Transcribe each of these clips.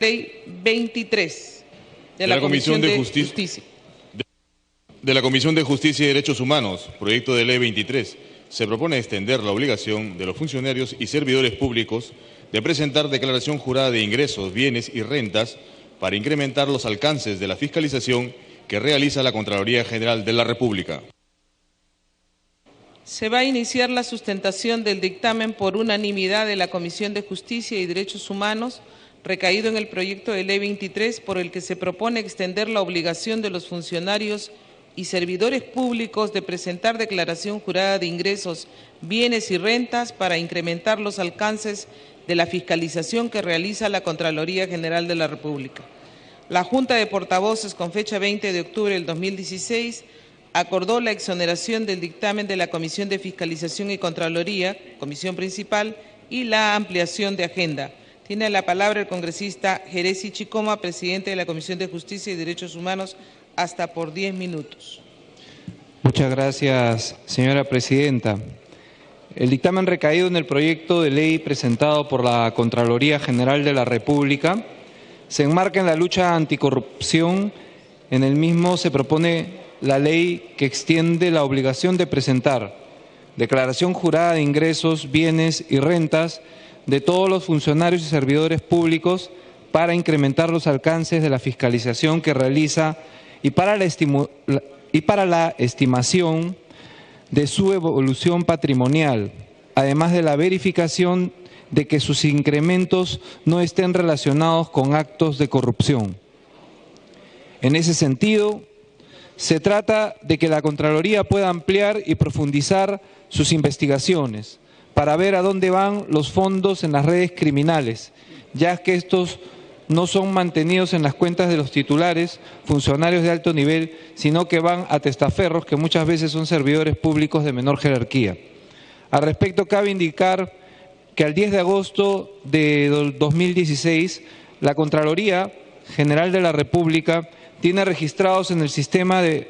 Ley 23 de la Comisión de Justicia. De la Comisión de Justicia y Derechos Humanos, proyecto de ley 23, se propone extender la obligación de los funcionarios y servidores públicos de presentar declaración jurada de ingresos, bienes y rentas para incrementar los alcances de la fiscalización que realiza la Contraloría General de la República. Se va a iniciar la sustentación del dictamen por unanimidad de la Comisión de Justicia y Derechos Humanos, recaído en el proyecto de ley 23, por el que se propone extender la obligación de los funcionarios y servidores públicos de presentar declaración jurada de ingresos, bienes y rentas para incrementar los alcances de la fiscalización que realiza la Contraloría General de la República. La Junta de Portavoces, con fecha 20 de octubre del 2016, acordó la exoneración del dictamen de la Comisión de Fiscalización y Contraloría, Comisión Principal, y la ampliación de agenda. Tiene la palabra el congresista Jeresi Chicoma, presidente de la Comisión de Justicia y Derechos Humanos, hasta por 10 minutos. Muchas gracias, señora presidenta. El dictamen recaído en el proyecto de ley presentado por la Contraloría General de la República se enmarca en la lucha anticorrupción. En el mismo se propone la ley que extiende la obligación de presentar declaración jurada de ingresos, bienes y rentas de todos los funcionarios y servidores públicos para incrementar los alcances de la fiscalización que realiza y para la estimación de su evolución patrimonial, además de la verificación de que sus incrementos no estén relacionados con actos de corrupción. En ese sentido, se trata de que la Contraloría pueda ampliar y profundizar sus investigaciones para ver a dónde van los fondos en las redes criminales, ya que estos no son mantenidos en las cuentas de los titulares, funcionarios de alto nivel, sino que van a testaferros que muchas veces son servidores públicos de menor jerarquía. Al respecto, cabe indicar que al 10 de agosto de 2016, la Contraloría General de la República tiene registrados en el sistema de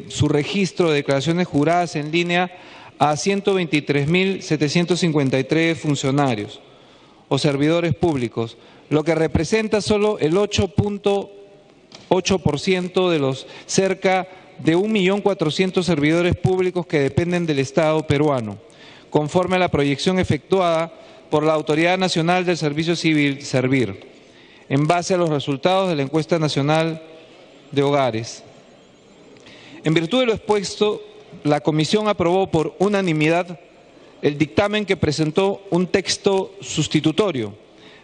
su registro de declaraciones juradas en línea a 123.753 funcionarios o servidores públicos, lo que representa solo el 8.8% de los cerca de 1.400.000 servidores públicos que dependen del Estado peruano, conforme a la proyección efectuada por la Autoridad Nacional del Servicio Civil, Servir, en base a los resultados de la Encuesta Nacional de Hogares. En virtud de lo expuesto, la Comisión aprobó por unanimidad el dictamen que presentó un texto sustitutorio,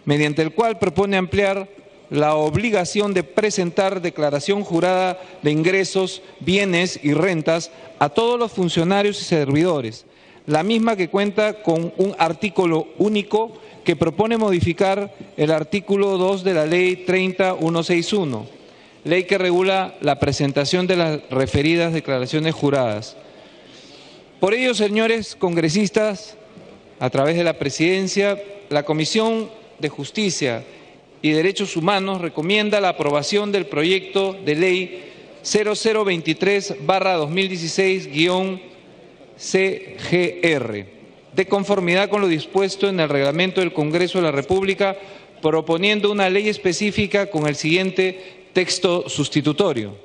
mediante el cual propone ampliar la obligación de presentar declaración jurada de ingresos, bienes y rentas a todos los funcionarios y servidores, la misma que cuenta con un artículo único que propone modificar el artículo 2 de la Ley 30161, ley que regula la presentación de las referidas declaraciones juradas. Por ello, señores congresistas, a través de la Presidencia, la Comisión de Justicia y Derechos Humanos recomienda la aprobación del proyecto de ley 0023/2016-CGR, de conformidad con lo dispuesto en el reglamento del Congreso de la República, proponiendo una ley específica con el siguiente texto sustitutorio.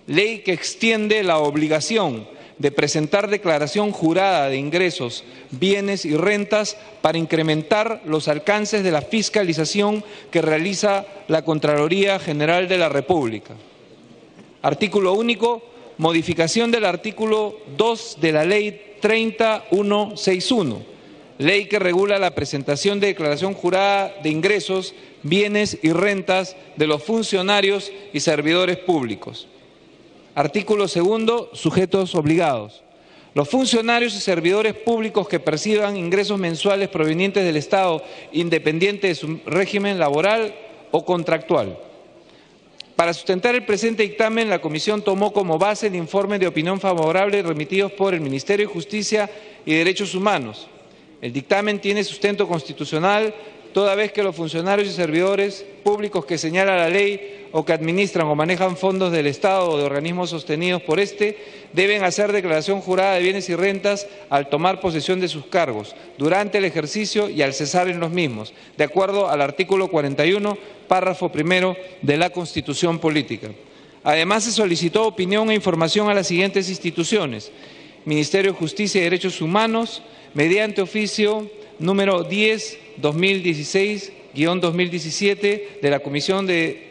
Ley que extiende la obligación de presentar declaración jurada de ingresos, bienes y rentas para incrementar los alcances de la fiscalización que realiza la Contraloría General de la República. Artículo único, modificación del artículo 2 de la Ley 30161, ley que regula la presentación de declaración jurada de ingresos, bienes y rentas de los funcionarios y servidores públicos. Artículo segundo, sujetos obligados. Los funcionarios y servidores públicos que perciban ingresos mensuales provenientes del Estado, independiente de su régimen laboral o contractual. Para sustentar el presente dictamen, la Comisión tomó como base el informe de opinión favorable remitidos por el Ministerio de Justicia y Derechos Humanos. El dictamen tiene sustento constitucional toda vez que los funcionarios y servidores públicos que señala la ley o que administran o manejan fondos del Estado o de organismos sostenidos por este, deben hacer declaración jurada de bienes y rentas al tomar posesión de sus cargos, durante el ejercicio y al cesar en los mismos, de acuerdo al artículo 41, párrafo primero de la Constitución Política. Además, se solicitó opinión e información a las siguientes instituciones: Ministerio de Justicia y Derechos Humanos, mediante oficio número 10-2016-2017 de la Comisión de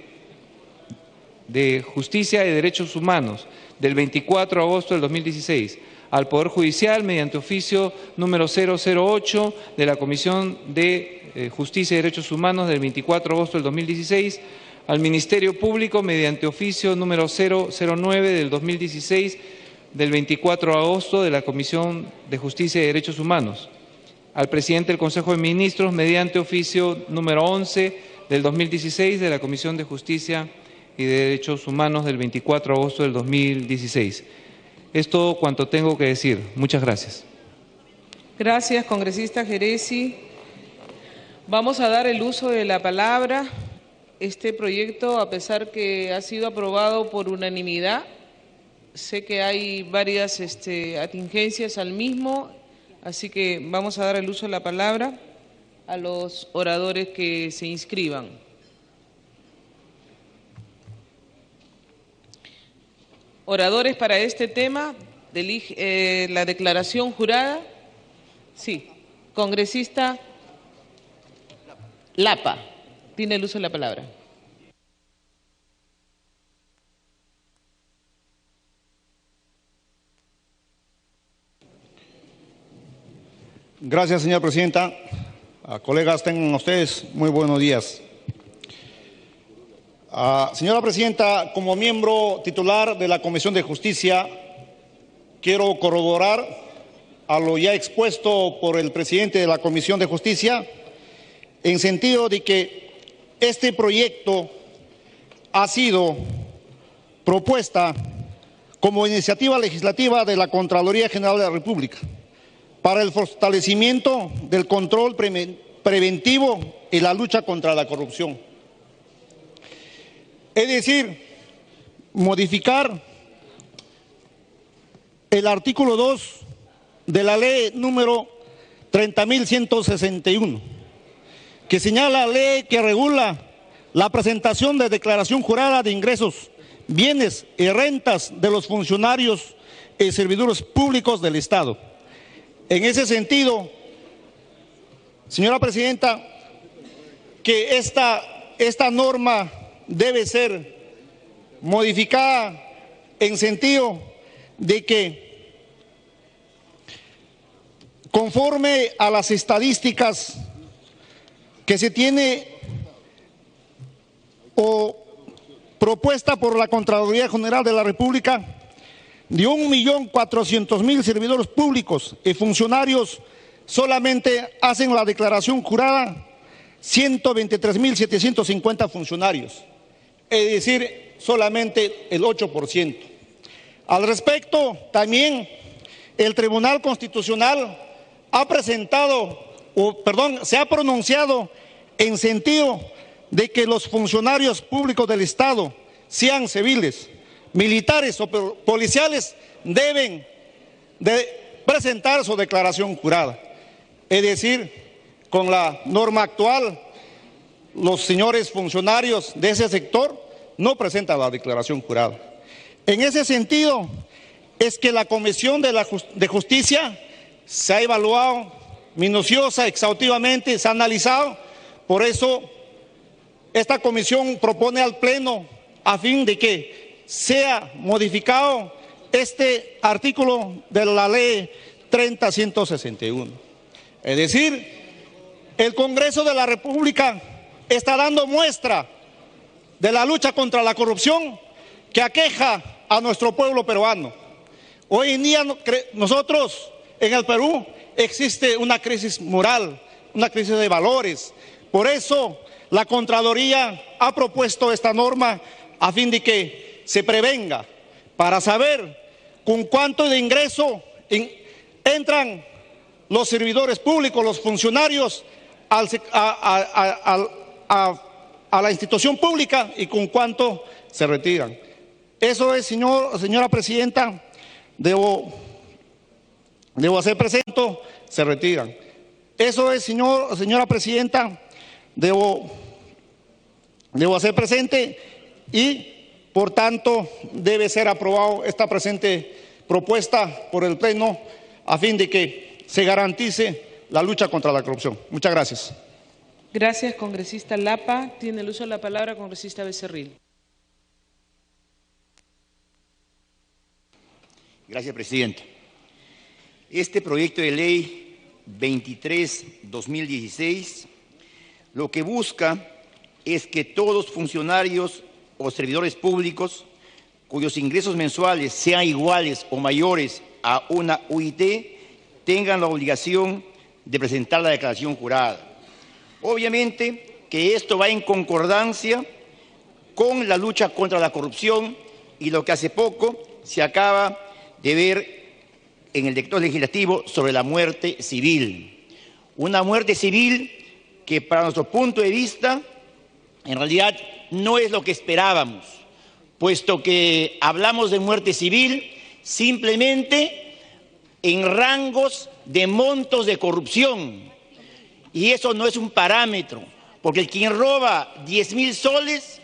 Justicia y Derechos Humanos del 24 de agosto del 2016, al Poder Judicial mediante oficio número 008 de la Comisión de Justicia y Derechos Humanos del 24 de agosto del 2016, al Ministerio Público mediante oficio número 009 del 2016 del 24 de agosto de la Comisión de Justicia y Derechos Humanos, al Presidente del Consejo de Ministros mediante oficio número 11 del 2016 de la Comisión de Justicia y Derechos Humanos del 24 de agosto del 2016. Es todo cuanto tengo que decir. Muchas gracias. Gracias, congresista Geresi. Vamos a dar el uso de la palabra. Este proyecto, a pesar que ha sido aprobado por unanimidad, sé que hay varias atingencias al mismo, así que vamos a dar el uso de la palabra a los oradores que se inscriban. Oradores para este tema, la declaración jurada. Sí, congresista Lapa, tiene el uso de la palabra. Gracias, señora presidenta. Colegas, tengan ustedes muy buenos días. Señora presidenta, como miembro titular de la Comisión de Justicia, quiero corroborar a lo ya expuesto por el presidente de la Comisión de Justicia, en sentido de que este proyecto ha sido propuesta como iniciativa legislativa de la Contraloría General de la República para el fortalecimiento del control preventivo y la lucha contra la corrupción. Es decir, modificar el artículo 2 de la ley número 30.161, que señala la ley que regula la presentación de declaración jurada de ingresos, bienes y rentas de los funcionarios y servidores públicos del Estado. En ese sentido, señora presidenta, que esta norma debe ser modificada en sentido de que, conforme a las estadísticas que se tiene o propuesta por la Contraloría General de la República, de 1.400.000 servidores públicos y funcionarios, solamente hacen la declaración jurada 123.750 funcionarios, es decir, solamente el 8%. Al respecto, también el Tribunal Constitucional se ha pronunciado en sentido de que los funcionarios públicos del Estado, sean civiles, militares o policiales, deben de presentar su declaración jurada. Es decir, con la norma actual, los señores funcionarios de ese sector no presentan la declaración jurada. En ese sentido, es que la Comisión de Justicia se ha evaluado minuciosa, exhaustivamente, se ha analizado. Por eso, esta comisión propone al Pleno, a fin de que sea modificado este artículo de la ley 30.161. Es decir, el Congreso de la República está dando muestra de la lucha contra la corrupción que aqueja a nuestro pueblo peruano. Hoy en día nosotros en el Perú existe una crisis moral, una crisis de valores. Por eso la Contraloría ha propuesto esta norma a fin de que se prevenga, para saber con cuánto de ingreso entran los servidores públicos, los funcionarios, a la institución pública y con cuánto se retiran. Eso es, señora presidenta, debo hacer presente, se retiran. Eso es, señora presidenta, debo hacer presente y, por tanto, debe ser aprobado esta presente propuesta por el Pleno a fin de que se garantice la lucha contra la corrupción. Muchas gracias. Gracias, congresista Lapa. Tiene el uso de la palabra congresista Becerril. Gracias, presidenta. Este proyecto de ley 23/2016 lo que busca es que todos los funcionarios o servidores públicos cuyos ingresos mensuales sean iguales o mayores a una UIT tengan la obligación de presentar la declaración jurada. Obviamente que esto va en concordancia con la lucha contra la corrupción y lo que hace poco se acaba de ver en el decreto legislativo sobre la muerte civil. Una muerte civil que para nuestro punto de vista en realidad no es lo que esperábamos, puesto que hablamos de muerte civil simplemente en rangos de montos de corrupción. Y eso no es un parámetro, porque el quien roba 10.000 soles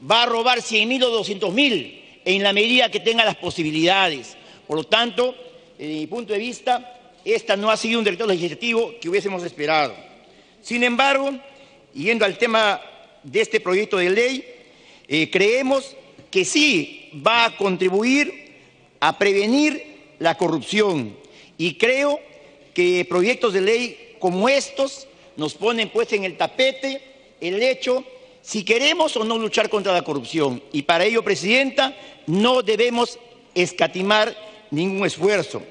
va a robar 100.000 o 200.000 en la medida que tenga las posibilidades. Por lo tanto, desde mi punto de vista, esta no ha sido un decreto legislativo que hubiésemos esperado. Sin embargo, yendo al tema de este proyecto de ley, creemos que sí va a contribuir a prevenir la corrupción. Y creo que proyectos de ley como estos nos ponen pues en el tapete el hecho si queremos o no luchar contra la corrupción. Y para ello, presidenta, no debemos escatimar ningún esfuerzo.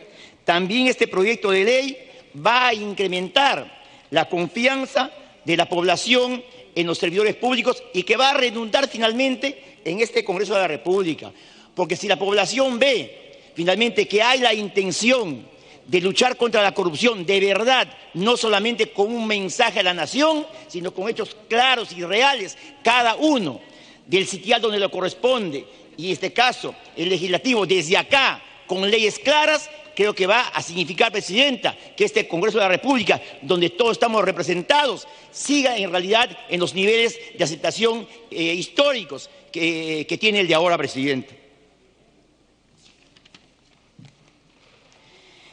También este proyecto de ley va a incrementar la confianza de la población en los servidores públicos y que va a redundar finalmente en este Congreso de la República. Porque si la población ve finalmente que hay la intención de luchar contra la corrupción de verdad, no solamente con un mensaje a la nación, sino con hechos claros y reales, cada uno del sitial donde le corresponde, y en este caso el legislativo desde acá, con leyes claras, creo que va a significar, presidenta, que este Congreso de la República, donde todos estamos representados, siga en realidad en los niveles de aceptación históricos que tiene el de ahora, presidenta.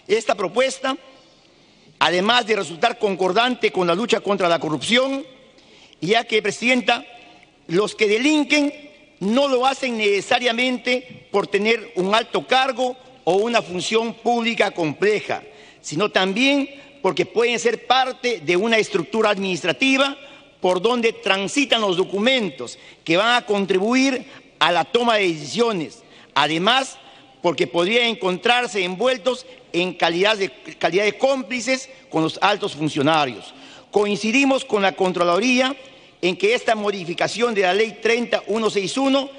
Esta propuesta, además de resultar concordante con la lucha contra la corrupción, ya que, presidenta, los que delinquen no lo hacen necesariamente por tener un alto cargo o una función pública compleja, sino también porque pueden ser parte de una estructura administrativa por donde transitan los documentos que van a contribuir a la toma de decisiones. Además, porque podrían encontrarse envueltos en calidad de cómplices con los altos funcionarios. Coincidimos con la Contraloría en que esta modificación de la Ley 30.161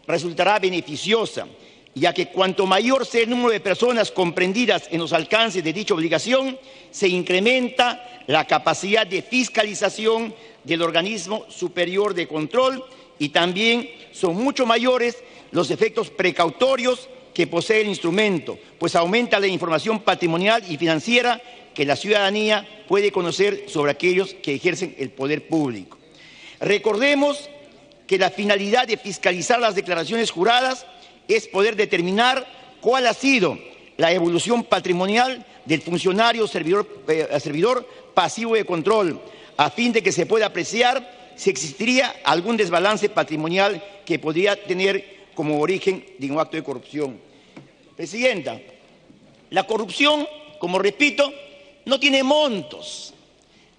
resultará beneficiosa, ya que cuanto mayor sea el número de personas comprendidas en los alcances de dicha obligación, se incrementa la capacidad de fiscalización del organismo superior de control y también son mucho mayores los efectos precautorios que posee el instrumento, pues aumenta la información patrimonial y financiera que la ciudadanía puede conocer sobre aquellos que ejercen el poder público. Recordemos que la finalidad de fiscalizar las declaraciones juradas es poder determinar cuál ha sido la evolución patrimonial del funcionario servidor pasivo de control, a fin de que se pueda apreciar si existiría algún desbalance patrimonial que podría tener como origen de un acto de corrupción. Presidenta, la corrupción, como repito, no tiene montos.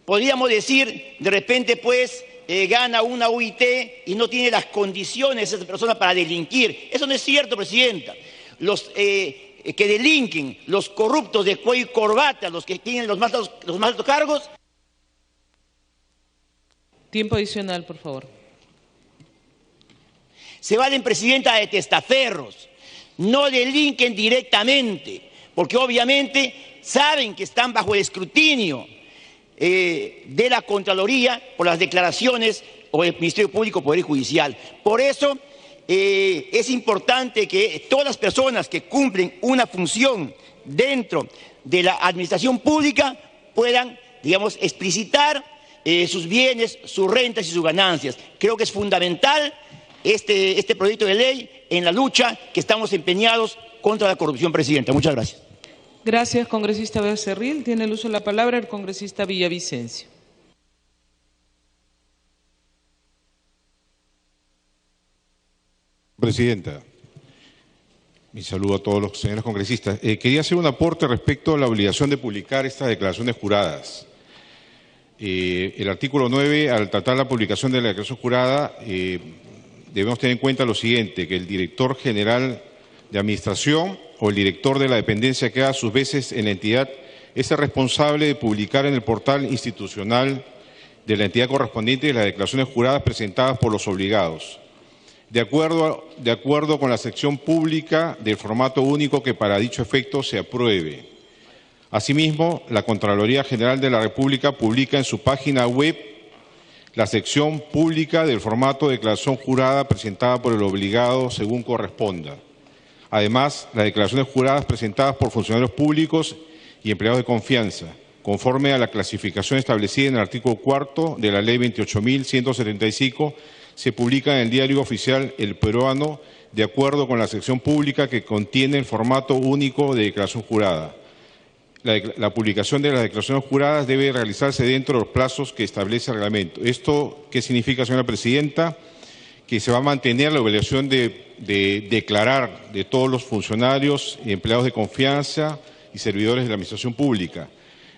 Podríamos decir, de repente, pues, gana una UIT y no tiene las condiciones esa persona para delinquir. Eso no es cierto, presidenta. Los que delinquen, los corruptos de cuello y corbata, los que tienen los más altos cargos. Tiempo adicional, por favor. Se valen, presidenta, de testaferros, no delinquen directamente, porque obviamente saben que están bajo el escrutinio de la Contraloría por las declaraciones o del Ministerio Público Poder Judicial. Por eso es importante que todas las personas que cumplen una función dentro de la administración pública puedan, digamos, explicitar sus bienes, sus rentas y sus ganancias. Creo que es fundamental este proyecto de ley en la lucha que estamos empeñados contra la corrupción, Presidenta. Muchas gracias. Gracias, congresista Becerril. Tiene el uso de la palabra el congresista Villavicencio. Presidenta, mi saludo a todos los señores congresistas. Quería hacer un aporte respecto a la obligación de publicar estas declaraciones juradas. El artículo 9, al tratar la publicación de la declaración jurada, debemos tener en cuenta lo siguiente, que el director general de administración o el director de la dependencia que haga sus veces en la entidad es el responsable de publicar en el portal institucional de la entidad correspondiente las declaraciones juradas presentadas por los obligados, de acuerdo con la sección pública del formato único que para dicho efecto se apruebe. Asimismo, la Contraloría General de la República publica en su página web la sección pública del formato de declaración jurada presentada por el obligado según corresponda. Además, las declaraciones juradas presentadas por funcionarios públicos y empleados de confianza, conforme a la clasificación establecida en el artículo 4 de la Ley 28.175, se publican en el Diario Oficial El Peruano de acuerdo con la sección pública que contiene el formato único de declaración jurada. La publicación de las declaraciones juradas debe realizarse dentro de los plazos que establece el reglamento. ¿Esto qué significa, señora Presidenta? Que se va a mantener la obligación de declarar de todos los funcionarios, empleados de confianza y servidores de la Administración Pública.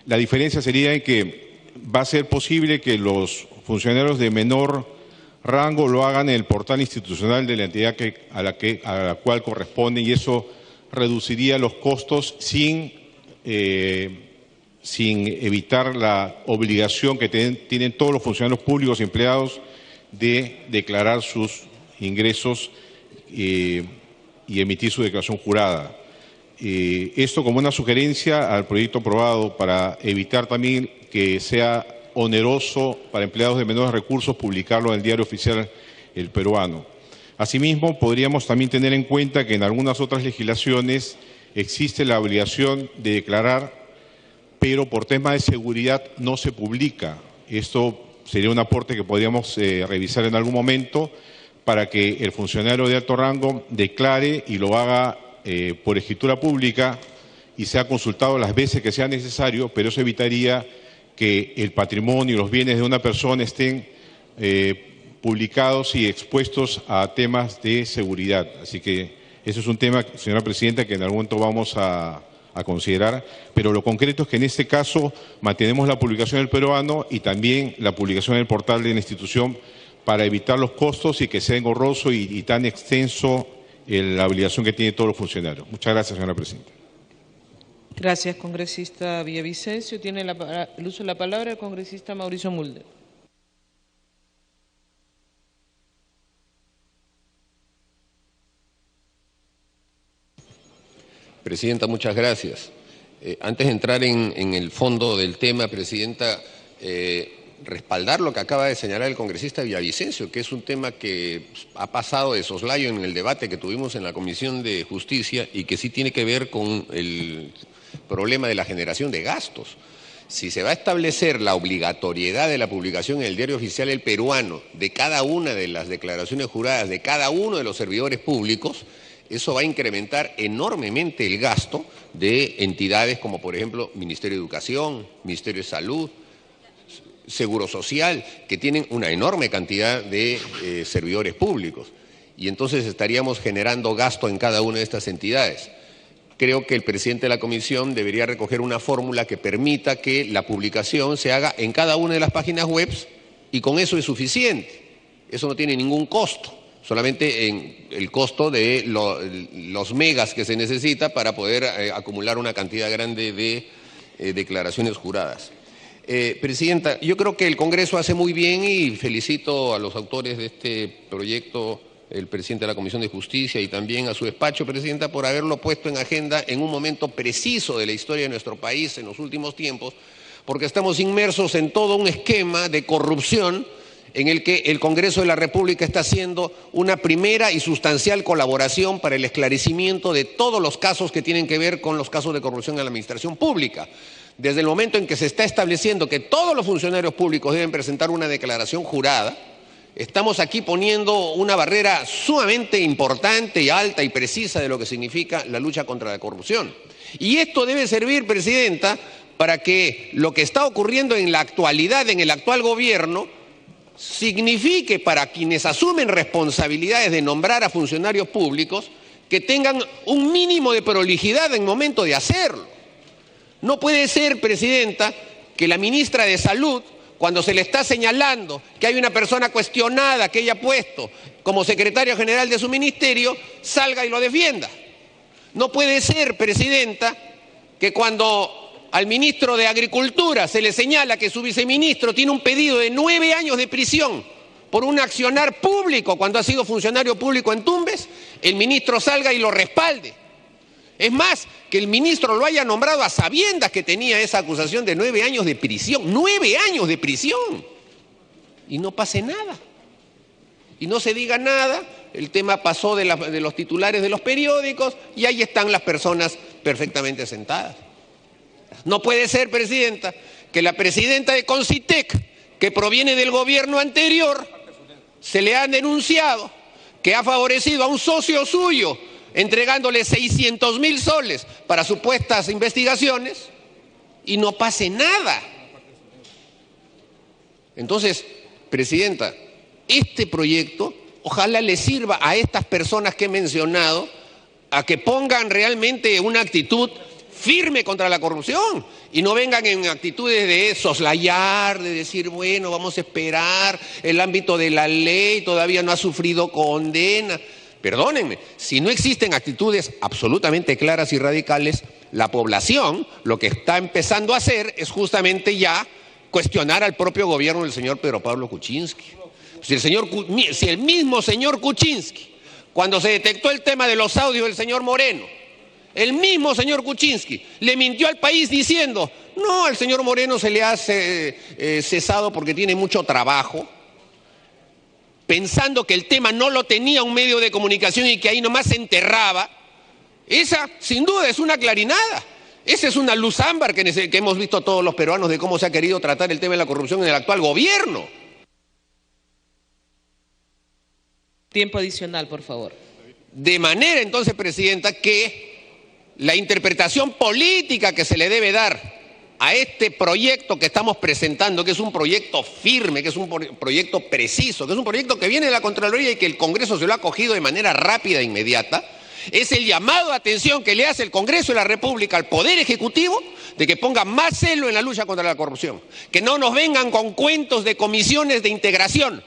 La diferencia sería en que va a ser posible que los funcionarios de menor rango lo hagan en el portal institucional de la entidad a la cual corresponde, y eso reduciría los costos sin evitar la obligación que tienen todos los funcionarios públicos y empleados de declarar sus ingresos y emitir su declaración jurada. Esto como una sugerencia al proyecto aprobado para evitar también que sea oneroso para empleados de menores recursos publicarlo en el Diario Oficial El Peruano. Asimismo, podríamos también tener en cuenta que en algunas otras legislaciones existe la obligación de declarar, pero por tema de seguridad no se publica. Esto sería un aporte que podríamos revisar en algún momento para que el funcionario de alto rango declare y lo haga por escritura pública y sea consultado las veces que sea necesario, pero eso evitaría que el patrimonio y los bienes de una persona estén publicados y expuestos a temas de seguridad. Así que eso es un tema, señora Presidenta, que en algún momento vamos a considerar, pero lo concreto es que en este caso mantenemos la publicación del peruano y también la publicación en el portal de la institución para evitar los costos y que sea engorroso y tan extenso la obligación que tienen todos los funcionarios. Muchas gracias, señora Presidenta. Gracias, congresista Villavicencio. Tiene el uso de la palabra el congresista Mauricio Mulder. Presidenta, muchas gracias. Antes de entrar en el fondo del tema, Presidenta, respaldar lo que acaba de señalar el congresista Villavicencio, que es un tema que ha pasado de soslayo en el debate que tuvimos en la Comisión de Justicia y que sí tiene que ver con el problema de la generación de gastos. Si se va a establecer la obligatoriedad de la publicación en el Diario Oficial El Peruano de cada una de las declaraciones juradas de cada uno de los servidores públicos, eso va a incrementar enormemente el gasto de entidades como, por ejemplo, Ministerio de Educación, Ministerio de Salud, Seguro Social, que tienen una enorme cantidad de servidores públicos. Y entonces estaríamos generando gasto en cada una de estas entidades. Creo que el presidente de la Comisión debería recoger una fórmula que permita que la publicación se haga en cada una de las páginas web y con eso es suficiente. Eso no tiene ningún costo. Solamente en el costo de los megas que se necesita para poder acumular una cantidad grande de declaraciones juradas. Presidenta, yo creo que el Congreso hace muy bien y felicito a los autores de este proyecto, el presidente de la Comisión de Justicia y también a su despacho, Presidenta, por haberlo puesto en agenda en un momento preciso de la historia de nuestro país en los últimos tiempos, porque estamos inmersos en todo un esquema de corrupción en el que el Congreso de la República está haciendo una primera y sustancial colaboración para el esclarecimiento de todos los casos que tienen que ver con los casos de corrupción en la administración pública. Desde el momento en que se está estableciendo que todos los funcionarios públicos deben presentar una declaración jurada, estamos aquí poniendo una barrera sumamente importante y alta y precisa de lo que significa la lucha contra la corrupción. Y esto debe servir, Presidenta, para que lo que está ocurriendo en la actualidad, en el actual gobierno, signifique para quienes asumen responsabilidades de nombrar a funcionarios públicos que tengan un mínimo de prolijidad en momento de hacerlo. No puede ser, Presidenta, que la ministra de Salud, cuando se le está señalando que hay una persona cuestionada que ella ha puesto como secretaria general de su ministerio, salga y lo defienda. No puede ser, Presidenta, que cuando al ministro de Agricultura se le señala que su viceministro tiene un pedido de 9 años de prisión por un accionar público cuando ha sido funcionario público en Tumbes, el ministro salga y lo respalde. Es más, que el ministro lo haya nombrado a sabiendas que tenía esa acusación de 9 años de prisión. 9 años de prisión. Y no pase nada. Y no se diga nada, el tema pasó de los titulares de los periódicos y ahí están las personas perfectamente sentadas. No puede ser, Presidenta, que la presidenta de Concitec, que proviene del gobierno anterior, se le han denunciado que ha favorecido a un socio suyo entregándole 600.000 soles para supuestas investigaciones y no pase nada. Entonces, Presidenta, este proyecto ojalá le sirva a estas personas que he mencionado a que pongan realmente una actitud firme contra la corrupción y no vengan en actitudes de soslayar, de decir, bueno, vamos a esperar, el ámbito de la ley todavía no ha sufrido condena. Perdónenme, si no existen actitudes absolutamente claras y radicales, la población lo que está empezando a hacer es justamente ya cuestionar al propio gobierno del señor Pedro Pablo Kuczynski. Si el mismo señor Kuczynski, cuando se detectó el tema de los audios del señor Moreno, el mismo señor Kuczynski le mintió al país diciendo, no, al señor Moreno se le ha cesado porque tiene mucho trabajo, pensando que el tema no lo tenía un medio de comunicación y que ahí nomás se enterraba. Esa, sin duda, es una clarinada. Esa es una luz ámbar que hemos visto todos los peruanos de cómo se ha querido tratar el tema de la corrupción en el actual gobierno. Tiempo adicional, por favor. De manera, entonces, Presidenta, que la interpretación política que se le debe dar a este proyecto que estamos presentando, que es un proyecto firme, que es un proyecto preciso, que es un proyecto que viene de la Contraloría y que el Congreso se lo ha acogido de manera rápida e inmediata, es el llamado de atención que le hace el Congreso de la República al Poder Ejecutivo de que ponga más celo en la lucha contra la corrupción, que no nos vengan con cuentos de comisiones de integración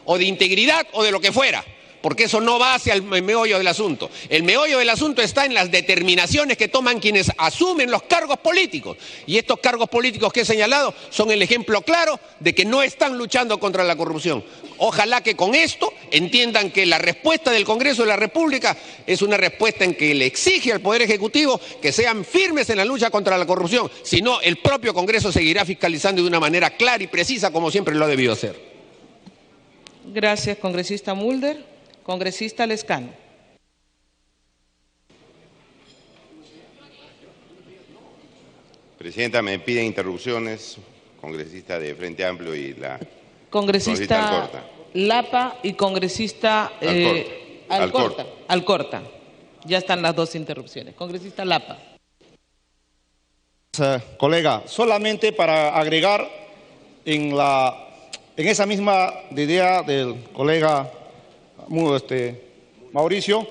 o de integridad o de lo que fuera, porque eso no va hacia el meollo del asunto. El meollo del asunto está en las determinaciones que toman quienes asumen los cargos políticos. Y estos cargos políticos que he señalado son el ejemplo claro de que no están luchando contra la corrupción. Ojalá que con esto entiendan que la respuesta del Congreso de la República es una respuesta en que le exige al Poder Ejecutivo que sean firmes en la lucha contra la corrupción. Si no, el propio Congreso seguirá fiscalizando de una manera clara y precisa como siempre lo ha debido hacer. Gracias, congresista Mulder. Congresista Lescano. Presidenta, me piden interrupciones, congresista de Frente Amplio y la congresista Alcorta. Lapa y congresista Alcorta. Ya están las dos interrupciones. Congresista Lapa. Colega, solamente para agregar en esa misma idea del colega Mauricio,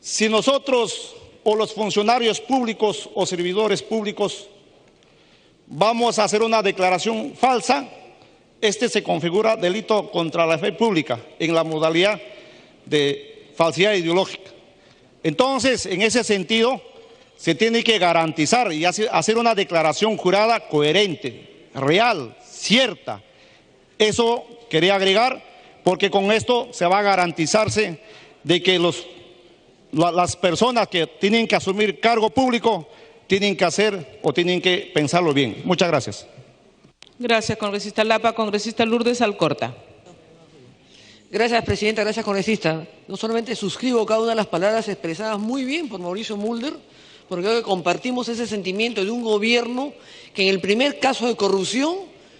si nosotros o los funcionarios públicos o servidores públicos vamos a hacer una declaración falsa, se configura delito contra la fe pública en la modalidad de falsedad ideológica. Entonces, en ese sentido, se tiene que garantizar y hacer una declaración jurada coherente, real, cierta. Eso quería agregar, porque con esto se va a garantizarse de que las personas que tienen que asumir cargo público tienen que hacer o tienen que pensarlo bien. Muchas gracias. Gracias, congresista Lapa. Congresista Lourdes Alcorta. Gracias, presidenta. Gracias, congresista. No solamente suscribo cada una de las palabras expresadas muy bien por Mauricio Mulder, porque creo que compartimos ese sentimiento de un gobierno que en el primer caso de corrupción,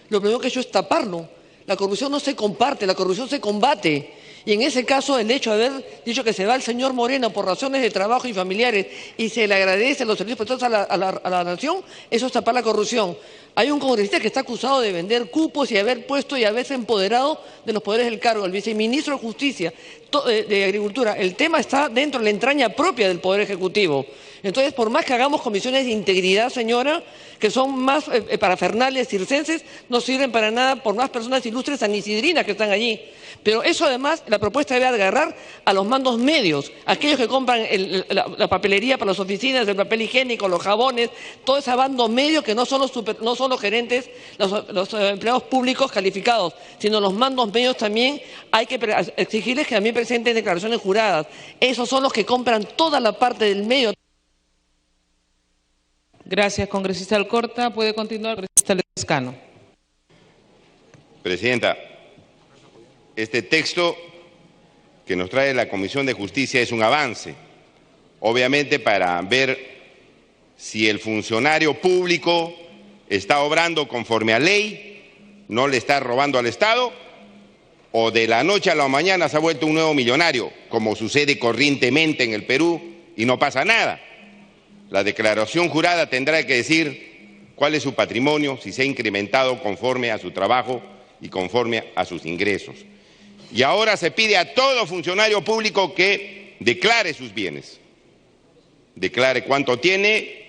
lo primero que ha hecho es taparlo. La corrupción no se comparte, la corrupción se combate. Y en ese caso, el hecho de haber dicho que se va el señor Moreno por razones de trabajo y familiares y se le agradece a los servicios prestados a la nación, eso es tapar la corrupción. Hay un congresista que está acusado de vender cupos y haber puesto y haberse empoderado de los poderes del cargo, el viceministro de Justicia, de Agricultura. El tema está dentro de la entraña propia del Poder Ejecutivo. Entonces, por más que hagamos comisiones de integridad, señora, que son más parafernales circenses, no sirven para nada por más personas ilustres sanisidrinas que están allí. Pero eso además, la propuesta debe agarrar a los mandos medios, aquellos que compran la papelería para las oficinas, el papel higiénico, los jabones, todo ese bando medio que no son los gerentes, los empleados públicos calificados, sino los mandos medios también hay que exigirles que también presenten declaraciones juradas. Esos son los que compran toda la parte del medio. Gracias, congresista Alcorta. Puede continuar, congresista Lescano. Presidenta, este texto que nos trae la Comisión de Justicia es un avance, obviamente para ver si el funcionario público está obrando conforme a ley, no le está robando al Estado, o de la noche a la mañana se ha vuelto un nuevo millonario, como sucede corrientemente en el Perú y no pasa nada. La declaración jurada tendrá que decir cuál es su patrimonio, si se ha incrementado conforme a su trabajo y conforme a sus ingresos. Y ahora se pide a todo funcionario público que declare sus bienes, declare cuánto tiene,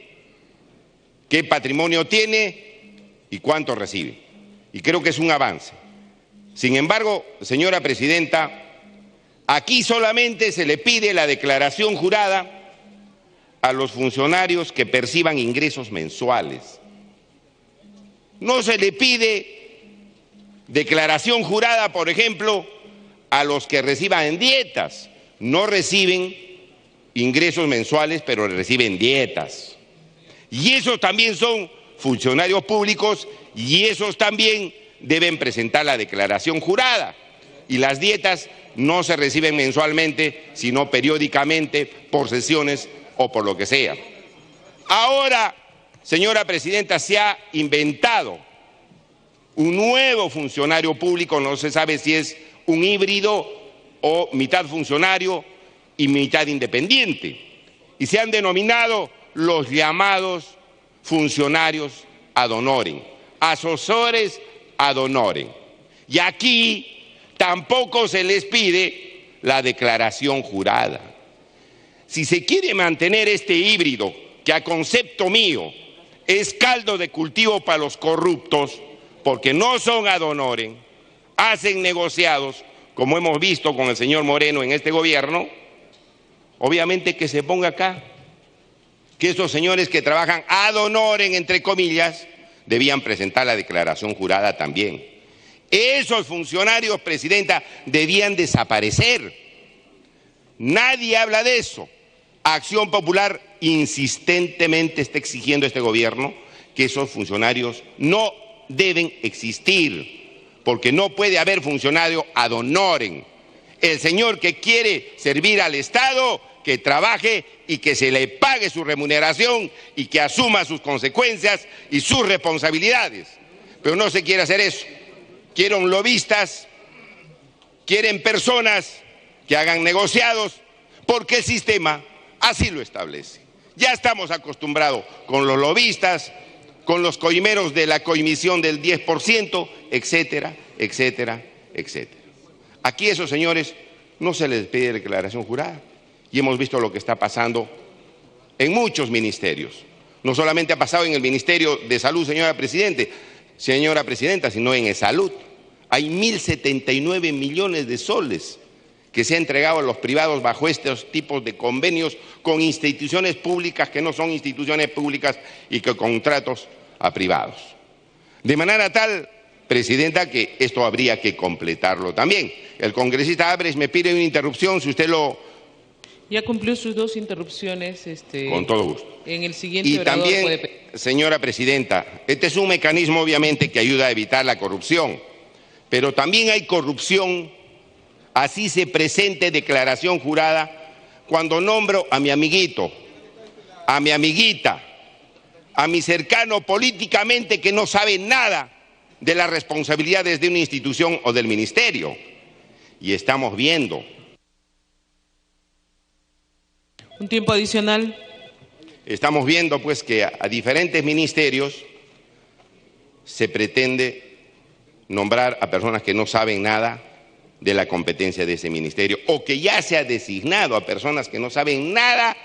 qué patrimonio tiene y cuánto recibe. Y creo que es un avance. Sin embargo, señora presidenta, aquí solamente se le pide la declaración jurada a los funcionarios que perciban ingresos mensuales. No se le pide declaración jurada, por ejemplo, a los que reciban dietas. No reciben ingresos mensuales, pero reciben dietas. Y esos también son funcionarios públicos y esos también deben presentar la declaración jurada. Y las dietas no se reciben mensualmente, sino periódicamente por sesiones o por lo que sea. Ahora, señora presidenta, se ha inventado un nuevo funcionario público, no se sabe si es un híbrido o mitad funcionario y mitad independiente, y se han denominado los llamados funcionarios ad honorem, asesores ad honorem. Y aquí tampoco se les pide la declaración jurada. Si se quiere mantener este híbrido, que a concepto mío es caldo de cultivo para los corruptos, porque no son ad honorem, hacen negociados, como hemos visto con el señor Moreno en este gobierno, obviamente que se ponga acá, que esos señores que trabajan ad honorem, entre comillas, debían presentar la declaración jurada también. Esos funcionarios, presidenta, debían desaparecer. Nadie habla de eso. Acción Popular insistentemente está exigiendo a este gobierno que esos funcionarios no deben existir, porque no puede haber funcionario ad honorem. El señor que quiere servir al Estado, que trabaje y que se le pague su remuneración y que asuma sus consecuencias y sus responsabilidades. Pero no se quiere hacer eso. Quieren lobistas, quieren personas que hagan negociados, porque el sistema así lo establece. Ya estamos acostumbrados con los lobistas, con los coimeros de la coimisión del 10%, etcétera, etcétera, etcétera. Aquí a esos señores no se les pide declaración jurada. Y hemos visto lo que está pasando en muchos ministerios. No solamente ha pasado en el Ministerio de Salud, señora presidenta, sino en Salud. Hay 1.079 millones de soles que se ha entregado a los privados bajo estos tipos de convenios con instituciones públicas que no son instituciones públicas y que contratos a privados. De manera tal, presidenta, que esto habría que completarlo también. El congresista Ábrez me pide una interrupción, si usted lo Ya cumplió sus 2 interrupciones. Con todo gusto. En el siguiente Y orador también, puede... señora presidenta, este es un mecanismo obviamente que ayuda a evitar la corrupción, pero también hay corrupción, así se presente declaración jurada, cuando nombro a mi amiguito, a mi amiguita, a mi cercano políticamente que no sabe nada de las responsabilidades de una institución o del ministerio. Y estamos viendo. Un tiempo adicional. Estamos viendo pues que a diferentes ministerios se pretende nombrar a personas que no saben nada de la competencia de ese ministerio o que ya se ha designado a personas que no saben nada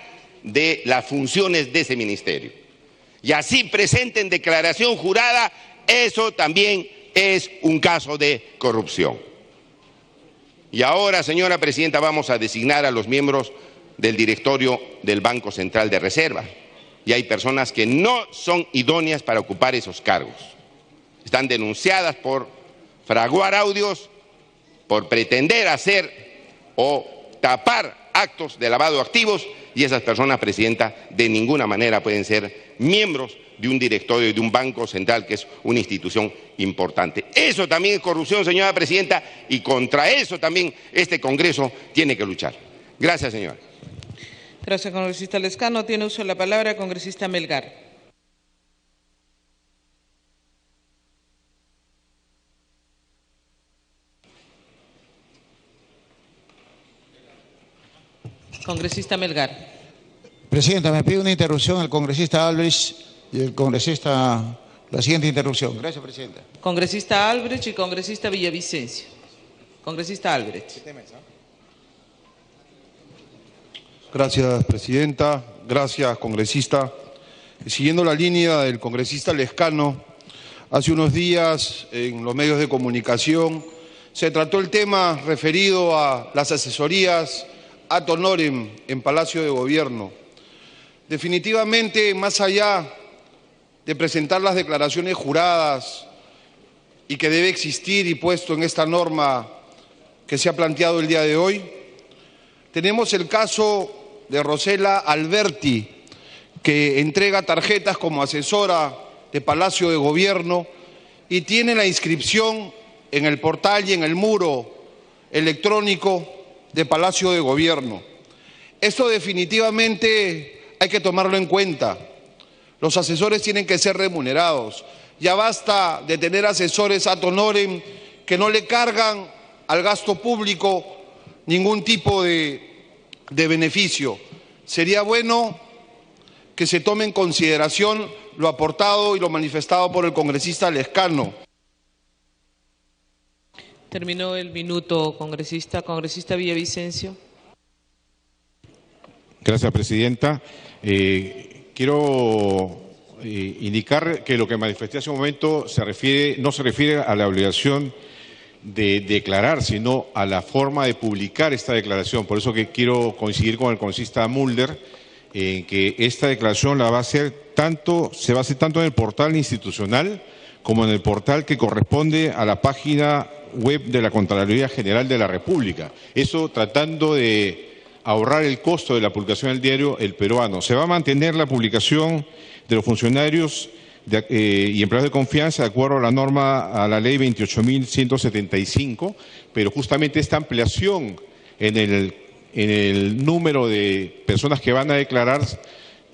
de las funciones de ese ministerio. Y así presenten declaración jurada, eso también es un caso de corrupción. Y ahora, señora presidenta, vamos a designar a los miembros del directorio del Banco Central de Reserva. Y hay personas que no son idóneas para ocupar esos cargos. Están denunciadas por fraguar audios, por pretender hacer o tapar actos de lavado de activos, y esas personas, presidenta, de ninguna manera pueden ser miembros de un directorio y de un banco central, que es una institución importante. Eso también es corrupción, señora presidenta, y contra eso también este Congreso tiene que luchar. Gracias, señora. Gracias, congresista Lescano. Tiene uso de la palabra congresista Melgar. Congresista Melgar. Presidenta, me pide una interrupción el congresista Albrecht y el congresista... La siguiente interrupción. Gracias, presidenta. Congresista Albrecht y congresista Villavicencio. Congresista Albrecht. Gracias, presidenta. Gracias, congresista. Siguiendo la línea del congresista Lescano, hace unos días en los medios de comunicación se trató el tema referido a las asesorías ad honorem en Palacio de Gobierno. Definitivamente, más allá de presentar las declaraciones juradas y que debe existir y puesto en esta norma que se ha planteado el día de hoy, tenemos el caso de Rosela Alberti, que entrega tarjetas como asesora de Palacio de Gobierno y tiene la inscripción en el portal y en el muro electrónico de Palacio de Gobierno. Esto definitivamente hay que tomarlo en cuenta. Los asesores tienen que ser remunerados. Ya basta de tener asesores ad honorem que no le cargan al gasto público ningún tipo de beneficio. Sería bueno que se tome en consideración lo aportado y lo manifestado por el congresista Lescano. Terminó el minuto, congresista. Congresista Villavicencio. Gracias, presidenta. Quiero indicar que lo que manifesté hace un momento no se refiere a la obligación de declarar, sino a la forma de publicar esta declaración. Por eso que quiero coincidir con el congresista Mulder en que esta declaración se va a hacer tanto en el portal institucional como en el portal que corresponde a la página web de la Contraloría General de la República. Eso tratando de ahorrar el costo de la publicación del diario El Peruano. Se va a mantener la publicación de los funcionarios y empleados de confianza de acuerdo a la norma, a la ley 28.175, pero justamente esta ampliación en el número de personas que van a declarar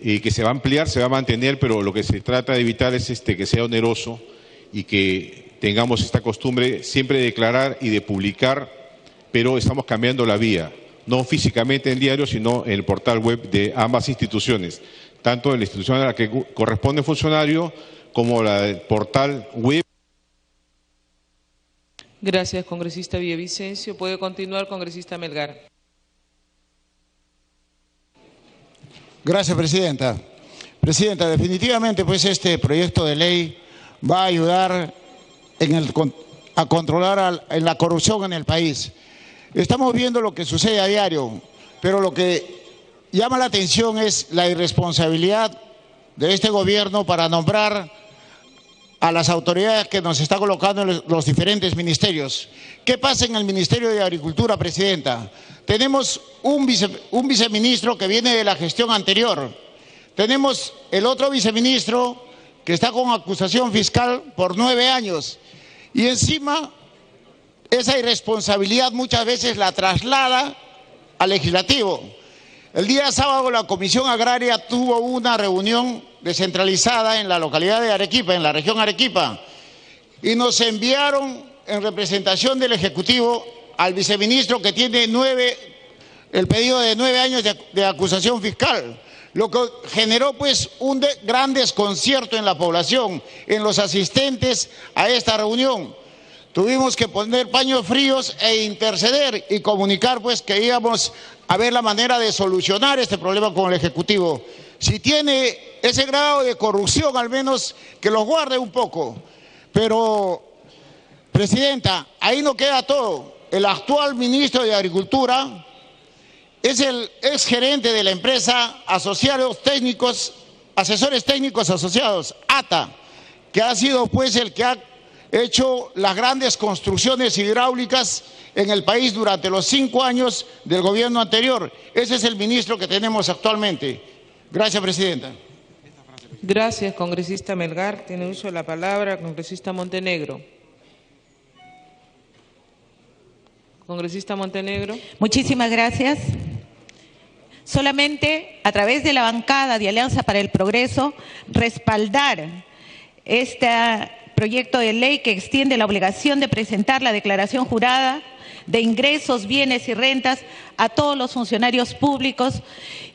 y que se va a ampliar, se va a mantener, pero lo que se trata de evitar es que sea oneroso y que tengamos esta costumbre siempre de declarar y de publicar, pero estamos cambiando la vía, no físicamente en el diario, sino en el portal web de ambas instituciones, tanto en la institución a la que corresponde funcionario como la del portal web. Gracias, congresista Villavicencio. Puede continuar, congresista Melgar. Gracias, presidenta. Presidenta, definitivamente pues este proyecto de ley va a ayudar a controlar la corrupción en el país. Estamos viendo lo que sucede a diario, pero lo que llama la atención es la irresponsabilidad de este gobierno para nombrar a las autoridades que nos está colocando en los diferentes ministerios. ¿Qué pasa en el Ministerio de Agricultura, Presidenta? Tenemos un viceministro que viene de la gestión anterior. Tenemos el otro viceministro que está con acusación fiscal por 9 años. Y encima, esa irresponsabilidad muchas veces la traslada al legislativo. El día sábado la Comisión Agraria tuvo una reunión descentralizada en la localidad de Arequipa, en la región Arequipa, y nos enviaron en representación del Ejecutivo al viceministro que tiene el pedido de 9 años de acusación fiscal, lo que generó pues un gran desconcierto en la población, en los asistentes a esta reunión. Tuvimos que poner paños fríos e interceder y comunicar pues que íbamos a ver la manera de solucionar este problema con el Ejecutivo. Si tiene ese grado de corrupción, al menos que los guarde un poco. Pero, Presidenta, ahí no queda todo. El actual ministro de Agricultura es el exgerente de la empresa Asesores Técnicos Asociados, ATA, que ha sido pues el que ha hecho las grandes construcciones hidráulicas en el país durante los 5 años del gobierno anterior. Ese es el ministro que tenemos actualmente. Gracias, Presidenta. Gracias, congresista Melgar. Tiene uso de la palabra congresista Montenegro. Congresista Montenegro. Muchísimas gracias. Solamente a través de la bancada de Alianza para el Progreso, respaldar este proyecto de ley que extiende la obligación de presentar la declaración jurada de ingresos, bienes y rentas a todos los funcionarios públicos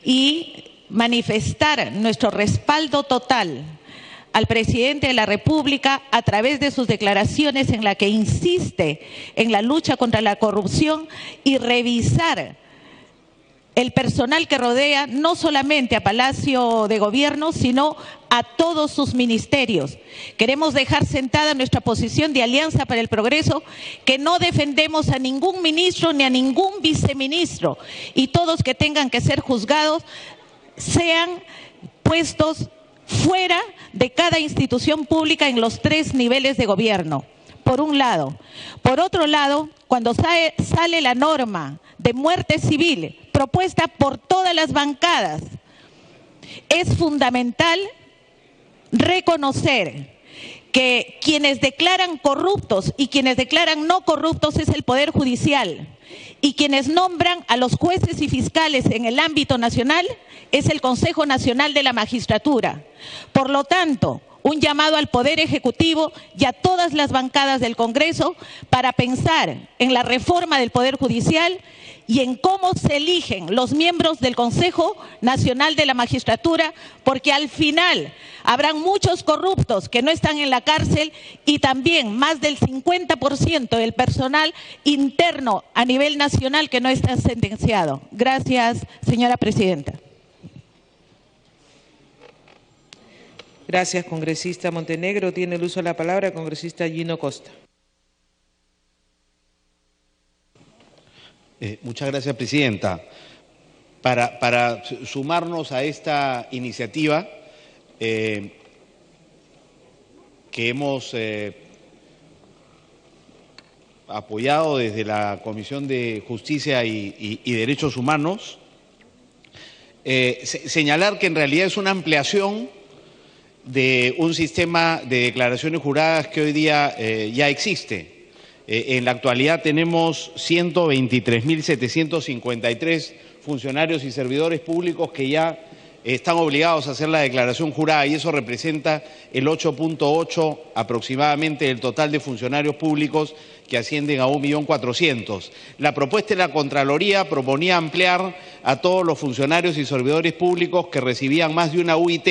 y manifestar nuestro respaldo total al presidente de la República a través de sus declaraciones en la que insiste en la lucha contra la corrupción y revisar el personal que rodea no solamente a Palacio de Gobierno, sino a todos sus ministerios. Queremos dejar sentada nuestra posición de Alianza para el Progreso, que no defendemos a ningún ministro ni a ningún viceministro, y todos que tengan que ser juzgados sean puestos fuera de cada institución pública en los 3 niveles de gobierno, por un lado. Por otro lado, cuando sale la norma de muerte civil propuesta por todas las bancadas, es fundamental reconocer que quienes declaran corruptos y quienes declaran no corruptos es el Poder Judicial, y quienes nombran a los jueces y fiscales en el ámbito nacional es el Consejo Nacional de la Magistratura. Por lo tanto, un llamado al Poder Ejecutivo y a todas las bancadas del Congreso para pensar en la reforma del Poder Judicial y en cómo se eligen los miembros del Consejo Nacional de la Magistratura, porque al final habrán muchos corruptos que no están en la cárcel y también más del 50% del personal interno a nivel nacional que no está sentenciado. Gracias, señora presidenta. Gracias, congresista Montenegro. Tiene el uso de la palabra congresista Gino Costa. Muchas gracias, presidenta. Para sumarnos a esta iniciativa que hemos apoyado desde la Comisión de Justicia y Derechos Humanos, señalar que en realidad es una ampliación de un sistema de declaraciones juradas que hoy día ya existe. En la actualidad tenemos 123.753 funcionarios y servidores públicos que ya están obligados a hacer la declaración jurada, y eso representa el 8.8 aproximadamente del total de funcionarios públicos, que ascienden a 1.400.000. La propuesta de la Contraloría proponía ampliar a todos los funcionarios y servidores públicos que recibían más de una UIT,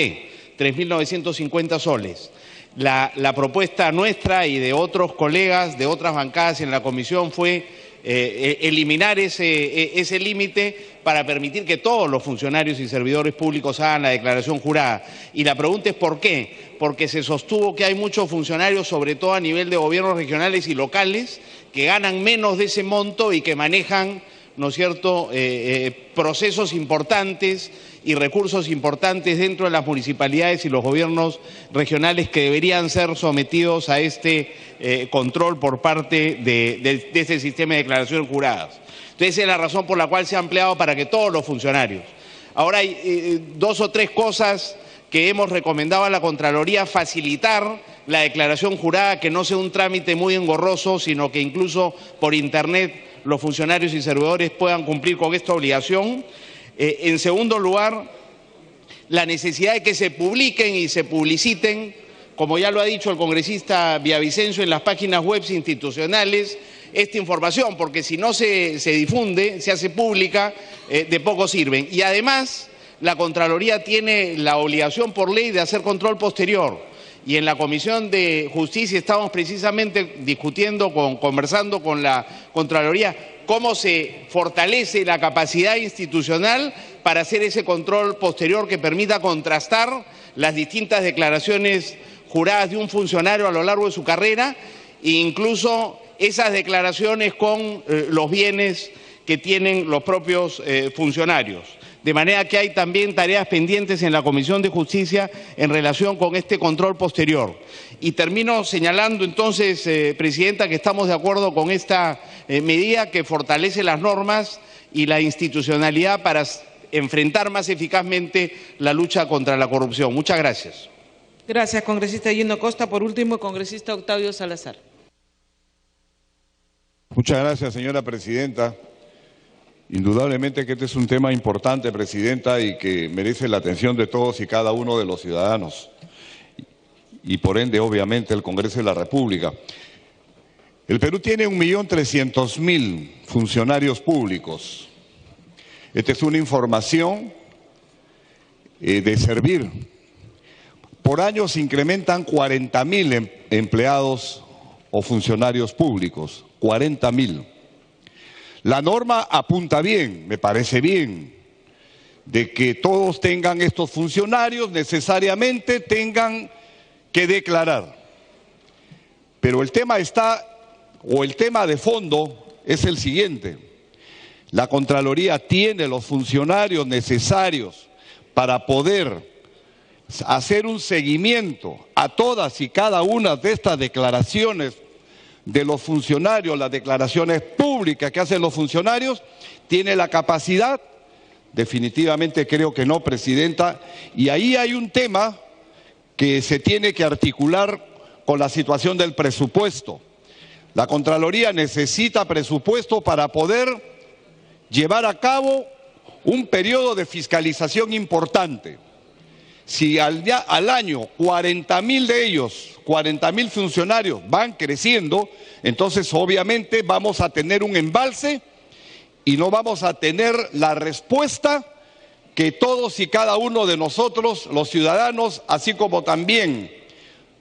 3.950 soles. La propuesta nuestra y de otros colegas de otras bancadas en la comisión fue eliminar ese límite para permitir que todos los funcionarios y servidores públicos hagan la declaración jurada. Y la pregunta es ¿por qué? Porque se sostuvo que hay muchos funcionarios, sobre todo a nivel de gobiernos regionales y locales, que ganan menos de ese monto y que manejan ¿no es cierto?, procesos importantes y recursos importantes dentro de las municipalidades y los gobiernos regionales que deberían ser sometidos a este control por parte de este sistema de declaraciones juradas. Entonces, esa es la razón por la cual se ha ampliado para que todos los funcionarios. Ahora hay 2 o 3 cosas que hemos recomendado a la Contraloría: facilitar la declaración jurada, que no sea un trámite muy engorroso, sino que incluso por Internet los funcionarios y servidores puedan cumplir con esta obligación. En segundo lugar, la necesidad de que se publiquen y se publiciten, como ya lo ha dicho el congresista Villavicencio, en las páginas web institucionales esta información, porque si no se difunde, se hace pública, de poco sirven. Y además, la Contraloría tiene la obligación por ley de hacer control posterior. Y en la Comisión de Justicia estamos precisamente conversando con la Contraloría cómo se fortalece la capacidad institucional para hacer ese control posterior que permita contrastar las distintas declaraciones juradas de un funcionario a lo largo de su carrera e incluso esas declaraciones con los bienes que tienen los propios funcionarios. De manera que hay también tareas pendientes en la Comisión de Justicia en relación con este control posterior. Y termino señalando entonces, Presidenta, que estamos de acuerdo con esta medida que fortalece las normas y la institucionalidad para enfrentar más eficazmente la lucha contra la corrupción. Muchas gracias. Gracias, congresista Gino Costa. Por último, el congresista Octavio Salazar. Muchas gracias, señora Presidenta. Indudablemente que este es un tema importante, Presidenta, y que merece la atención de todos y cada uno de los ciudadanos. Y por ende, obviamente, el Congreso de la República. El Perú tiene 1.300.000 funcionarios públicos. Esta es una información de servir. Por año se incrementan 40.000 empleados o funcionarios públicos, 40.000. La norma apunta bien, me parece bien, de que todos tengan estos funcionarios, necesariamente tengan que declarar. Pero el tema el tema de fondo es el siguiente: la Contraloría tiene los funcionarios necesarios para poder hacer un seguimiento a todas y cada una de estas declaraciones de los funcionarios, las declaraciones públicas que hacen los funcionarios. ¿Tiene la capacidad? Definitivamente creo que no, Presidenta. Y ahí hay un tema que se tiene que articular con la situación del presupuesto. La Contraloría necesita presupuesto para poder llevar a cabo un periodo de fiscalización importante. Si al año 40.000 de ellos, 40.000 funcionarios van creciendo, entonces obviamente vamos a tener un embalse y no vamos a tener la respuesta que todos y cada uno de nosotros, los ciudadanos, así como también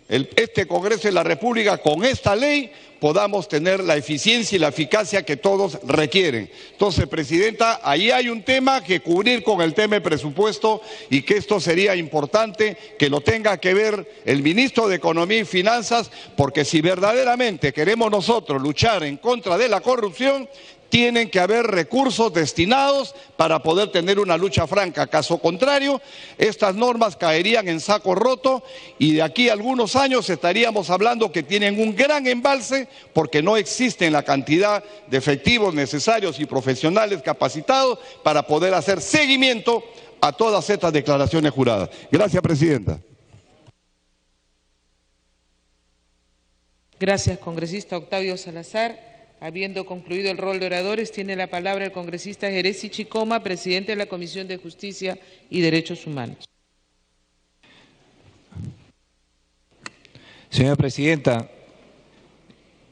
este Congreso de la República, con esta ley podamos tener la eficiencia y la eficacia que todos requieren. Entonces, Presidenta, ahí hay un tema que cubrir con el tema de presupuesto, y que esto sería importante que lo tenga que ver el ministro de Economía y Finanzas, porque si verdaderamente queremos nosotros luchar en contra de la corrupción, tienen que haber recursos destinados para poder tener una lucha franca. Caso contrario, estas normas caerían en saco roto y de aquí a algunos años estaríamos hablando que tienen un gran embalse porque no existen la cantidad de efectivos necesarios y profesionales capacitados para poder hacer seguimiento a todas estas declaraciones juradas. Gracias, Presidenta. Gracias, congresista Octavio Salazar. Habiendo concluido el rol de oradores, tiene la palabra el congresista Jerez Chicoma, presidente de la Comisión de Justicia y Derechos Humanos. Señora Presidenta,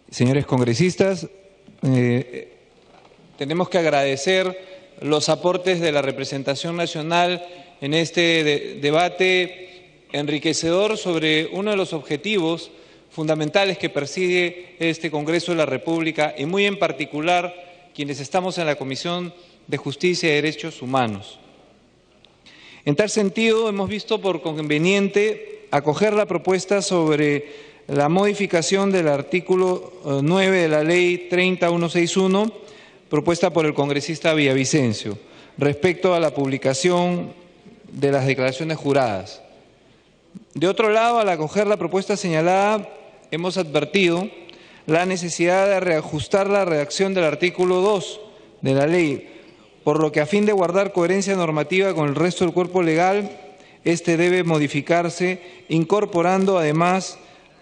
señores congresistas, tenemos que agradecer los aportes de la representación nacional en este debate enriquecedor sobre uno de los objetivos fundamentales que persigue este Congreso de la República, y muy en particular quienes estamos en la Comisión de Justicia y Derechos Humanos. En tal sentido, hemos visto por conveniente acoger la propuesta sobre la modificación del artículo 9 de la Ley 30161 propuesta por el congresista Villavicencio, respecto a la publicación de las declaraciones juradas. De otro lado, al acoger la propuesta señalada, hemos advertido la necesidad de reajustar la redacción del artículo 2 de la ley, por lo que a fin de guardar coherencia normativa con el resto del cuerpo legal, este debe modificarse incorporando además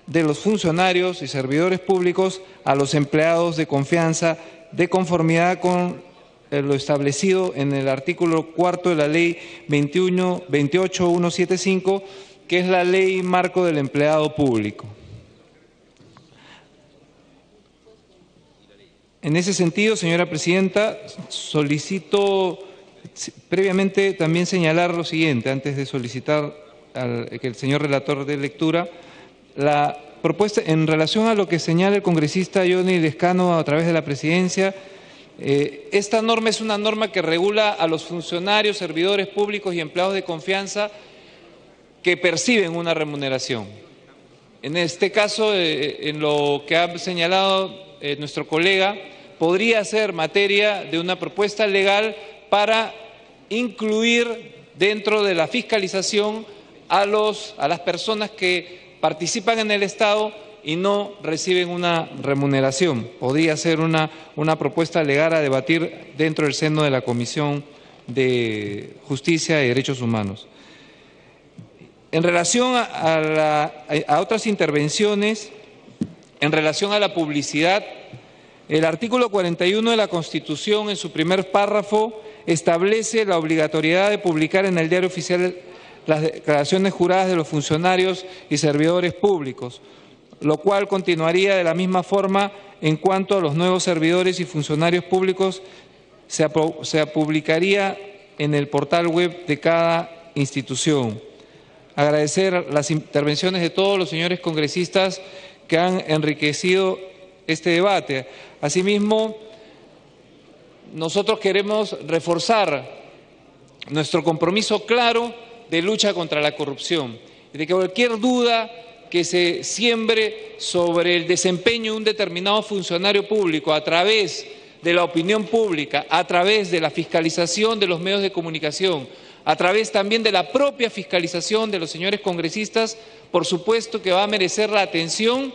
de los funcionarios y servidores públicos a los empleados de confianza de conformidad con lo establecido en el artículo 4 de la Ley 28175, que es la Ley Marco del Empleado Público. En ese sentido, señora presidenta, solicito previamente también señalar lo siguiente, antes de solicitar que el señor relator dé lectura. La propuesta, en relación a lo que señala el congresista Johnny Lescano a través de la presidencia, esta norma es una norma que regula a los funcionarios, servidores públicos y empleados de confianza que perciben una remuneración. En este caso, en lo que ha señalado nuestro colega, podría ser materia de una propuesta legal para incluir dentro de la fiscalización a las personas que participan en el Estado y no reciben una remuneración. Podría ser una propuesta legal a debatir dentro del seno de la Comisión de Justicia y Derechos Humanos. En relación a otras intervenciones, en relación a la publicidad, el artículo 41 de la Constitución, en su primer párrafo, establece la obligatoriedad de publicar en el Diario Oficial las declaraciones juradas de los funcionarios y servidores públicos, lo cual continuaría de la misma forma en cuanto a los nuevos servidores y funcionarios públicos, se publicaría en el portal web de cada institución. Agradecer las intervenciones de todos los señores congresistas que han enriquecido este debate. Asimismo, nosotros queremos reforzar nuestro compromiso claro de lucha contra la corrupción, de que cualquier duda que se siembre sobre el desempeño de un determinado funcionario público a través de la opinión pública, a través de la fiscalización de los medios de comunicación, a través también de la propia fiscalización de los señores congresistas, por supuesto que va a merecer la atención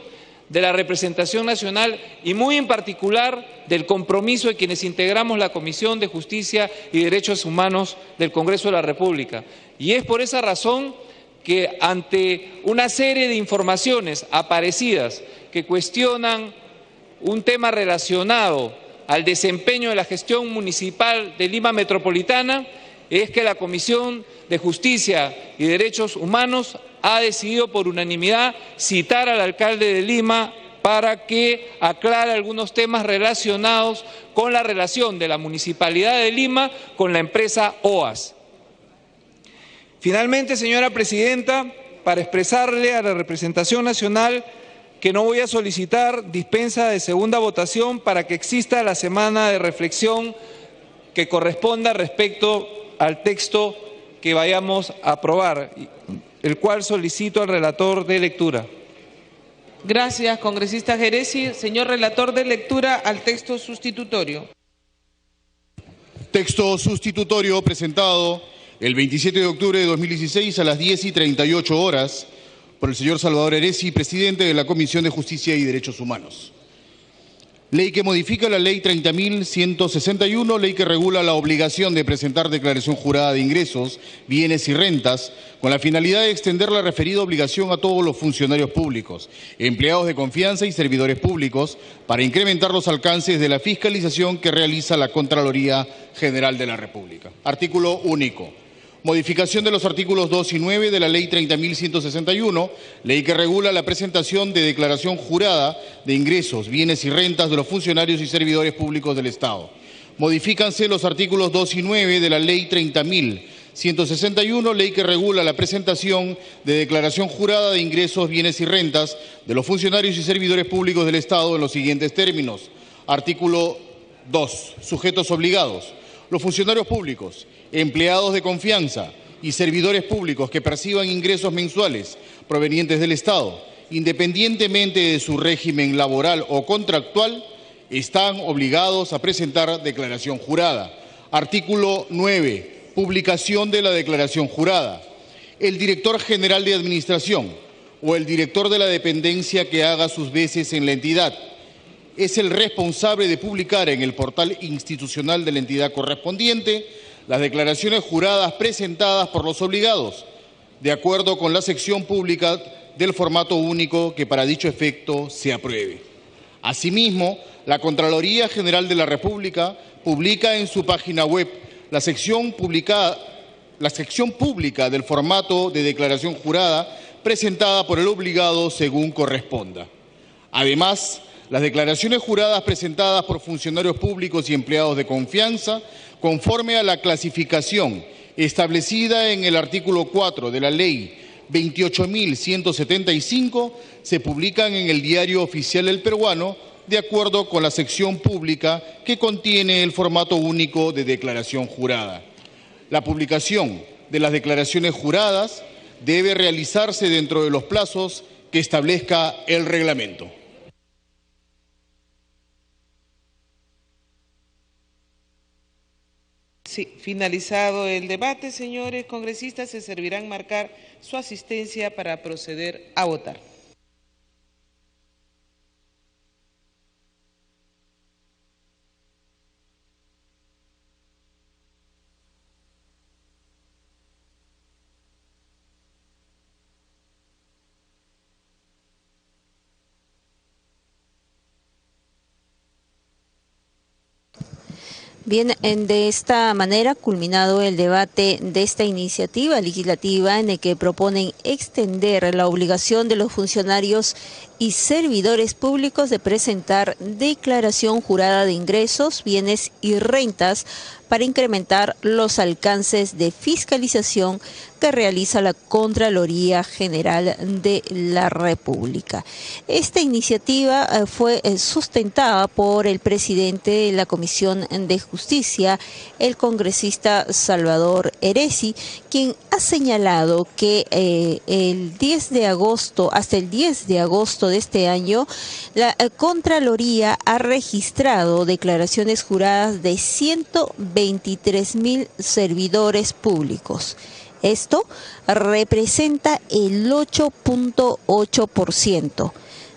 de la representación nacional y muy en particular del compromiso de quienes integramos la Comisión de Justicia y Derechos Humanos del Congreso de la República. Y es por esa razón que ante una serie de informaciones aparecidas que cuestionan un tema relacionado al desempeño de la gestión municipal de Lima Metropolitana, es que la Comisión de Justicia y Derechos Humanos ha decidido por unanimidad citar al alcalde de Lima para que aclare algunos temas relacionados con la relación de la Municipalidad de Lima con la empresa OAS. Finalmente, señora presidenta, para expresarle a la representación nacional que no voy a solicitar dispensa de segunda votación para que exista la semana de reflexión que corresponda respecto al texto que vayamos a aprobar, el cual solicito al relator de lectura. Gracias, congresista Geresi. Señor relator de lectura al texto sustitutorio. Texto sustitutorio presentado el 27 de octubre de 2016 a las 10:38 horas por el señor Salvador Heresi, presidente de la Comisión de Justicia y Derechos Humanos. Ley que modifica la Ley 30.161, ley que regula la obligación de presentar declaración jurada de ingresos, bienes y rentas, con la finalidad de extender la referida obligación a todos los funcionarios públicos, empleados de confianza y servidores públicos, para incrementar los alcances de la fiscalización que realiza la Contraloría General de la República. Artículo único. Modificación de los artículos 2 y 9 de la Ley 30.161, ley que regula la presentación de declaración jurada de ingresos, bienes y rentas de los funcionarios y servidores públicos del Estado. Modifícanse los artículos 2 y 9 de la Ley 30.161, ley que regula la presentación de declaración jurada de ingresos, bienes y rentas de los funcionarios y servidores públicos del Estado en los siguientes términos. Artículo 2. Sujetos obligados. Los funcionarios públicos, empleados de confianza y servidores públicos que perciban ingresos mensuales provenientes del Estado, independientemente de su régimen laboral o contractual, están obligados a presentar declaración jurada. Artículo 9. Publicación de la declaración jurada. El director general de administración o el director de la dependencia que haga sus veces en la entidad es el responsable de publicar en el portal institucional de la entidad correspondiente las declaraciones juradas presentadas por los obligados, de acuerdo con la sección pública del formato único que para dicho efecto se apruebe. Asimismo, la Contraloría General de la República publica en su página web la sección pública del formato de declaración jurada presentada por el obligado según corresponda. Además, las declaraciones juradas presentadas por funcionarios públicos y empleados de confianza, conforme a la clasificación establecida en el artículo 4 de la Ley 28.175, se publican en el Diario Oficial del Peruano, de acuerdo con la sección pública que contiene el formato único de declaración jurada. La publicación de las declaraciones juradas debe realizarse dentro de los plazos que establezca el reglamento. Sí, finalizado el debate, señores congresistas, se servirán marcar su asistencia para proceder a votar. Bien, de esta manera, culminado el debate de esta iniciativa legislativa en el que proponen extender la obligación de los funcionarios y servidores públicos de presentar declaración jurada de ingresos, bienes y rentas para incrementar los alcances de fiscalización que realiza la Contraloría General de la República. Esta iniciativa fue sustentada por el presidente de la Comisión de Justicia, el congresista Salvador Heresi, quien ha señalado que el 10 de agosto, hasta el 10 de agosto de este año, la Contraloría ha registrado declaraciones juradas de 123.000 servidores públicos. Esto representa el 8.8%.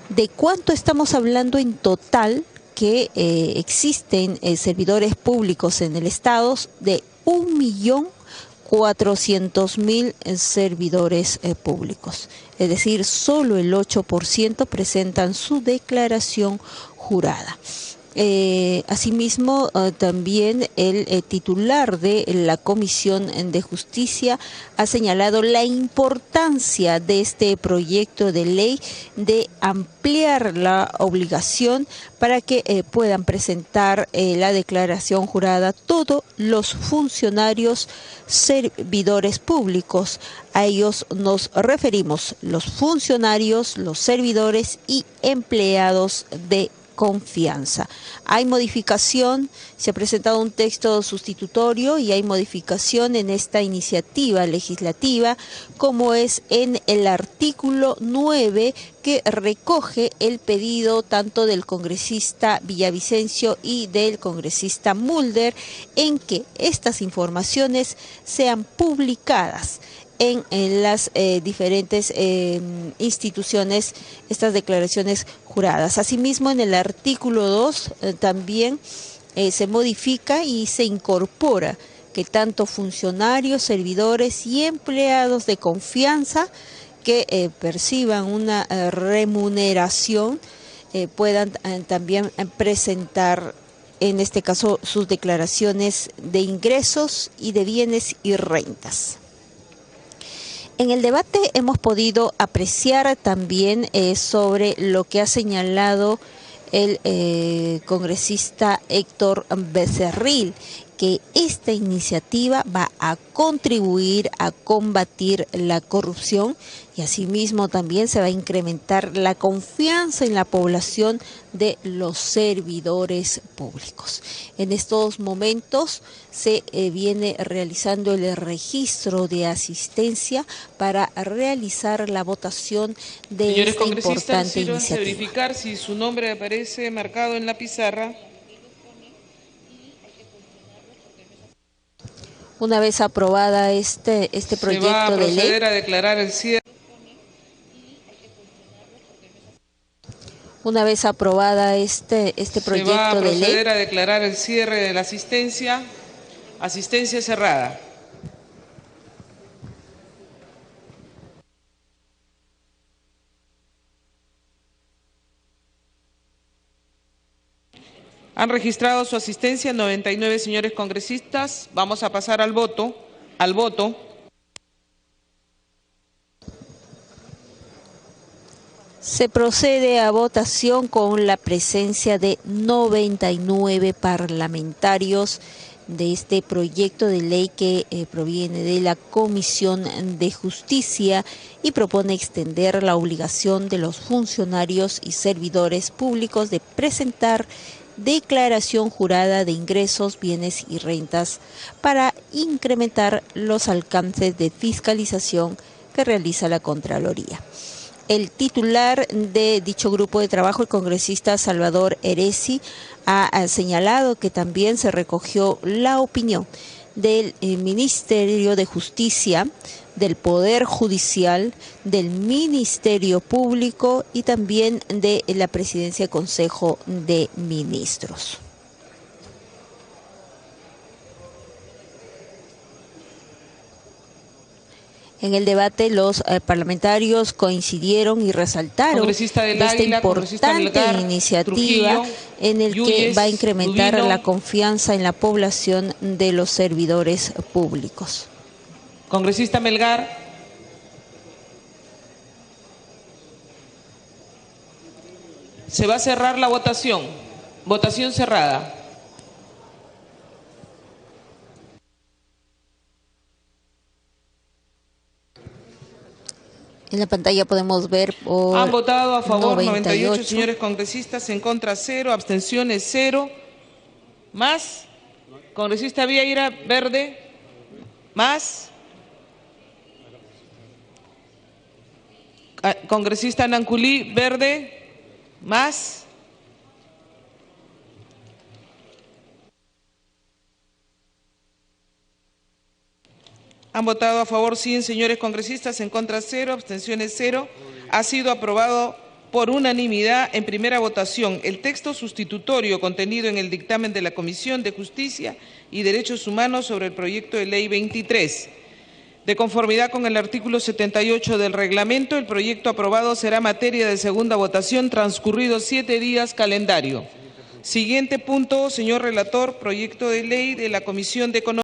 ¿De cuánto estamos hablando en total que existen servidores públicos en el Estado? De 1.400.000 servidores públicos. Es decir, solo el 8% presentan su declaración jurada. Asimismo, también el titular de la Comisión de Justicia ha señalado la importancia de este proyecto de ley de ampliar la obligación para que puedan presentar la declaración jurada todos los funcionarios servidores públicos. A ellos nos referimos los funcionarios, los servidores y empleados de confianza. Hay modificación, se ha presentado un texto sustitutorio y hay modificación en esta iniciativa legislativa, como es en el artículo 9, que recoge el pedido tanto del congresista Villavicencio y del congresista Mulder en que estas informaciones sean publicadas en las diferentes instituciones, estas declaraciones juradas. Asimismo, en el artículo 2 también se modifica y se incorpora que tanto funcionarios, servidores y empleados de confianza que perciban una remuneración puedan también presentar, en este caso, sus declaraciones de ingresos y de bienes y rentas. En el debate hemos podido apreciar también sobre lo que ha señalado el congresista Héctor Becerril, que esta iniciativa va a contribuir a combatir la corrupción y asimismo también se va a incrementar la confianza en la población de los servidores públicos. En estos momentos se viene realizando el registro de asistencia para realizar la votación de Señores esta congresistas, importante sírvanse a iniciativa. verificar si su nombre aparece marcado en la pizarra. Una vez aprobada este proyecto Se va a de ley, proceder a declarar el cierre. una vez aprobada este Se va a proyecto de ley, proceder a declarar el cierre de la asistencia. Asistencia cerrada. Han registrado su asistencia 99 señores congresistas. Vamos a pasar al voto. se procede a votación con la presencia de 99 parlamentarios de este proyecto de ley que proviene de la Comisión de Justicia y propone extender la obligación de los funcionarios y servidores públicos de presentar declaración jurada de ingresos, bienes y rentas para incrementar los alcances de fiscalización que realiza la Contraloría. El titular de dicho grupo de trabajo, el congresista Salvador Eresi, ha señalado que también se recogió la opinión del Ministerio de Justicia, del Poder Judicial, del Ministerio Público y también de la Presidencia del Consejo de Ministros. En el debate los parlamentarios coincidieron y resaltaron esta importante iniciativa en el que va a incrementar la confianza en la población de los servidores públicos. Congresista Melgar. Se va a cerrar la votación. Votación cerrada. En la pantalla podemos ver por Han votado a favor 98 98 señores congresistas, en contra 0, abstenciones 0. ¿Más? Congresista Vieira, verde. ¿Más? Congresista Nanculí, verde. ¿Más? Han votado a favor 100 señores congresistas, en contra 0, abstenciones 0. Ha sido aprobado por unanimidad en primera votación el texto sustitutorio contenido en el dictamen de la Comisión de Justicia y Derechos Humanos sobre el proyecto de ley 23. De conformidad con el artículo 78 del reglamento, el proyecto aprobado será materia de segunda votación transcurridos 7 días calendario. Siguiente punto, señor relator, proyecto de ley de la Comisión de Economía.